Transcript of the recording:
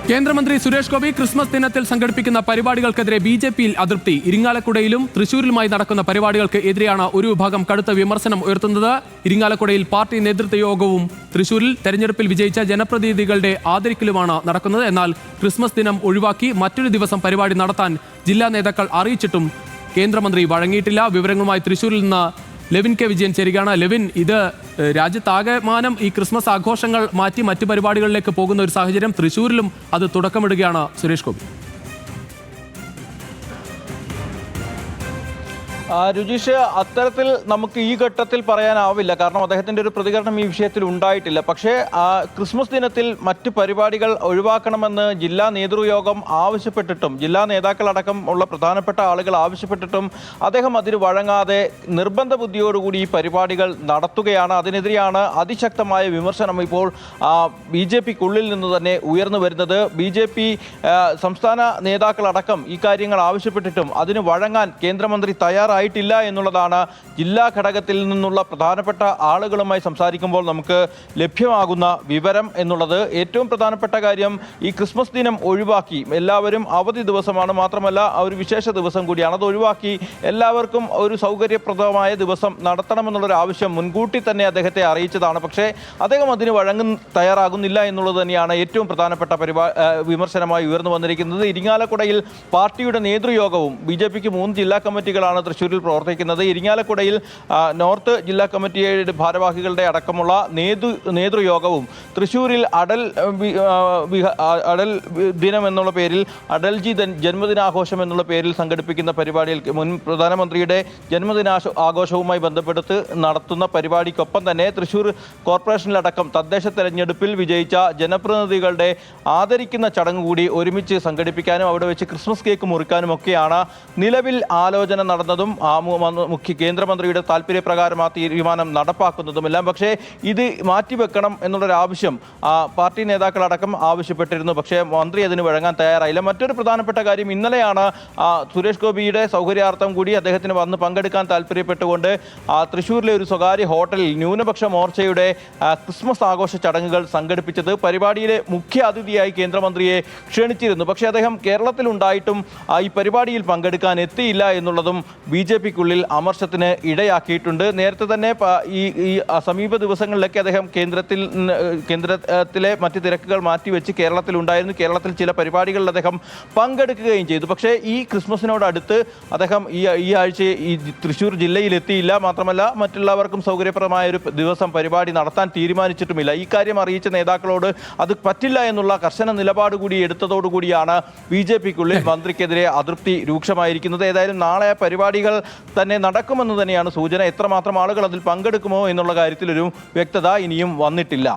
കേന്ദ്രമന്ത്രി സുരേഷ് ഗോപി ക്രിസ്മസ് ദിനത്തിൽ സംഘടിപ്പിക്കുന്ന പരിപാടികൾക്കെതിരെ ബിജെപിയിൽ അതൃപ്തി. ഇരിങ്ങാലക്കുടയിലും തൃശൂരിലുമായി നടക്കുന്ന പരിപാടികൾക്ക് എതിരെയാണ് ഒരു വിഭാഗം കടുത്ത വിമർശനം ഉയർത്തുന്നത്. ഇരിങ്ങാലക്കുടയിൽ പാർട്ടി നേതൃത്വ യോഗവും തൃശൂരിൽ തെരഞ്ഞെടുപ്പിൽ വിജയിച്ച ജനപ്രതിനിധികളുടെ ആദരിക്കലുമാണ് നടക്കുന്നത്. എന്നാൽ ക്രിസ്മസ് ദിനം ഒഴിവാക്കി മറ്റൊരു ദിവസം പരിപാടി നടത്താൻ ജില്ലാ നേതാക്കൾ അറിയിച്ചിട്ടും കേന്ദ്രമന്ത്രി വഴങ്ങിയിട്ടില്ല. വിവരങ്ങളുമായി തൃശൂരിൽ നിന്ന് ലെവിൻ കെ വിജയൻ ചേരുകയാണ്. ലെവിൻ, ഇത് രാജ്യത്താകമാനം ഈ ക്രിസ്മസ് ആഘോഷങ്ങൾ മാറ്റി മറ്റു പരിപാടികളിലേക്ക് പോകുന്ന ഒരു സാഹചര്യം, തൃശ്ശൂരിലും അത് തുടക്കമിടുകയാണ് സുരേഷ് ഗോപി. രുചീഷ്, അത്തരത്തിൽ നമുക്ക് ഈ ഘട്ടത്തിൽ പറയാനാവില്ല. കാരണം അദ്ദേഹത്തിൻ്റെ ഒരു പ്രതികരണം ഈ വിഷയത്തിൽ ഉണ്ടായിട്ടില്ല. പക്ഷേ ക്രിസ്മസ് ദിനത്തിൽ മറ്റ് പരിപാടികൾ ഒഴിവാക്കണമെന്ന് ജില്ലാ നേതൃയോഗം ആവശ്യപ്പെട്ടിട്ടും, ജില്ലാ നേതാക്കളടക്കം ഉള്ള പ്രധാനപ്പെട്ട ആളുകൾ ആവശ്യപ്പെട്ടിട്ടും അദ്ദേഹം അതിന് വഴങ്ങാതെ നിർബന്ധ ബുദ്ധിയോടുകൂടി ഈ പരിപാടികൾ നടത്തുകയാണ്. അതിനെതിരെയാണ് അതിശക്തമായ വിമർശനം ഇപ്പോൾ BJPക്കുള്ളിൽ നിന്ന് തന്നെ ഉയർന്നു വരുന്നത്. BJP സംസ്ഥാന നേതാക്കളടക്കം ഈ കാര്യങ്ങൾ ആവശ്യപ്പെട്ടിട്ടും അതിന് വഴങ്ങാൻ കേന്ദ്രമന്ത്രി തയ്യാറായിട്ടില്ല എന്നുള്ളതാണ് ജില്ലാ ഘടകത്തിൽ നിന്നുള്ള പ്രധാനപ്പെട്ട ആളുകളുമായി സംസാരിക്കുമ്പോൾ നമുക്ക് ലഭ്യമാകുന്ന വിവരം എന്നുള്ളത്. ഏറ്റവും പ്രധാനപ്പെട്ട കാര്യം, ഈ ക്രിസ്മസ് ദിനം ഒഴിവാക്കി, എല്ലാവരും അവധി ദിവസമാണ്, മാത്രമല്ല ഒരു വിശേഷ ദിവസം കൂടിയാണ്, അത് ഒഴിവാക്കി എല്ലാവർക്കും ഒരു സൗകര്യപ്രദമായ ദിവസം നടത്തണമെന്നുള്ളൊരു ആവശ്യം മുൻകൂട്ടി തന്നെ അദ്ദേഹത്തെ അറിയിച്ചതാണ്. പക്ഷേ അദ്ദേഹം അതിന് തയ്യാറാകുന്നില്ല എന്നുള്ളത് തന്നെയാണ് ഏറ്റവും പ്രധാനപ്പെട്ട വിമർശനമായി ഉയർന്നു വന്നിരിക്കുന്നത്. ഇരിങ്ങാലക്കുടയിൽ പാർട്ടിയുടെ നേതൃയോഗവും, BJPക്ക് 3 ജില്ലാ കമ്മിറ്റികളാണ് തൃശ്ശൂരിൽ പ്രവർത്തിക്കുന്നത്. ഇരിങ്ങാലക്കുടയിൽ നോർത്ത് ജില്ലാ കമ്മിറ്റിയുടെ ഭാരവാഹികളുടെ അടക്കമുള്ള നേതൃയോഗവും തൃശ്ശൂരിൽ അടൽ ദിനം എന്നുള്ള പേരിൽ, അടൽജി ജന്മദിനാഘോഷം എന്നുള്ള പേരിൽ സംഘടിപ്പിക്കുന്ന പരിപാടിയിൽ മുൻ പ്രധാനമന്ത്രിയുടെ ആഘോഷവുമായി ബന്ധപ്പെടുത്ത് നടത്തുന്ന പരിപാടിക്കൊപ്പം തന്നെ തൃശ്ശൂർ കോർപ്പറേഷനിലടക്കം തദ്ദേശ തെരഞ്ഞെടുപ്പിൽ വിജയിച്ച ജനപ്രതിനിധികളുടെ ആദരിക്കുന്ന ചടങ്ങ് കൂടി ഒരുമിച്ച് സംഘടിപ്പിക്കാനും അവിടെ വെച്ച് ക്രിസ്മസ് കേക്ക് മുറിക്കാനും ഒക്കെയാണ് നിലവിൽ ആലോചന നടന്നതും കേന്ദ്രമന്ത്രിയുടെ താല്പര്യപ്രകാരം ആ തീരുമാനം നടപ്പാക്കുന്നതുമെല്ലാം. പക്ഷേ ഇത് മാറ്റിവെക്കണം എന്നുള്ളൊരാവശ്യം പാർട്ടി നേതാക്കളടക്കം ആവശ്യപ്പെട്ടിരുന്നു. പക്ഷേ മന്ത്രി അതിന് വഴങ്ങാൻ തയ്യാറായില്ല. മറ്റൊരു പ്രധാനപ്പെട്ട കാര്യം, ഇന്നലെയാണ് സുരേഷ് ഗോപിയുടെ സൗകര്യാർത്ഥം കൂടി അദ്ദേഹത്തിന് വന്ന് പങ്കെടുക്കാൻ താല്പര്യപ്പെട്ടുകൊണ്ട് തൃശ്ശൂരിലെ ഒരു സ്വകാര്യ ഹോട്ടലിൽ ന്യൂനപക്ഷ മോർച്ചയുടെ ക്രിസ്മസ് ആഘോഷ ചടങ്ങുകൾ സംഘടിപ്പിച്ചത്. പരിപാടിയിലെ മുഖ്യ അതിഥിയായി കേന്ദ്രമന്ത്രിയെ ക്ഷണിച്ചിരുന്നു. പക്ഷേ അദ്ദേഹം കേരളത്തിലുണ്ടായിട്ടും ഈ പരിപാടിയിൽ പങ്കെടുക്കാൻ എത്തിയില്ല എന്നുള്ളതും BJPക്കുള്ളിൽ അമർഷത്തിന് ഇടയാക്കിയിട്ടുണ്ട്. നേരത്തെ തന്നെ ഈ സമീപ ദിവസങ്ങളിലൊക്കെ അദ്ദേഹം കേന്ദ്രത്തിലെ മറ്റ് തിരക്കുകൾ മാറ്റിവെച്ച് കേരളത്തിലുണ്ടായിരുന്നു. കേരളത്തിൽ ചില പരിപാടികളിൽ അദ്ദേഹം പങ്കെടുക്കുകയും ചെയ്തു. പക്ഷേ ഈ ക്രിസ്മസിനോടടുത്ത് അദ്ദേഹം ഈ ആഴ്ച ഈ തൃശ്ശൂർ ജില്ലയിൽ എത്തിയില്ല. മാത്രമല്ല മറ്റുള്ളവർക്കും സൗകര്യപ്രദമായ ഒരു ദിവസം പരിപാടി നടത്താൻ തീരുമാനിച്ചിട്ടുമില്ല. ഈ കാര്യം അറിയിച്ച നേതാക്കളോട് അത് പറ്റില്ല എന്നുള്ള കർശന നിലപാട് കൂടി എടുത്തതോടുകൂടിയാണ് BJPക്കുള്ളിൽ മന്ത്രിക്കെതിരെ അതൃപ്തി രൂക്ഷമായിരിക്കുന്നത്. ഏതായാലും നാളെ പരിപാടികൾ തന്നെ നടക്കുമെന്ന് തന്നെയാണ് സൂചന. എത്രമാത്രം ആളുകൾ അതിൽ പങ്കെടുക്കുമോ എന്നുള്ള കാര്യത്തിൽ ഒരു വ്യക്തത ഇനിയും വന്നിട്ടില്ല.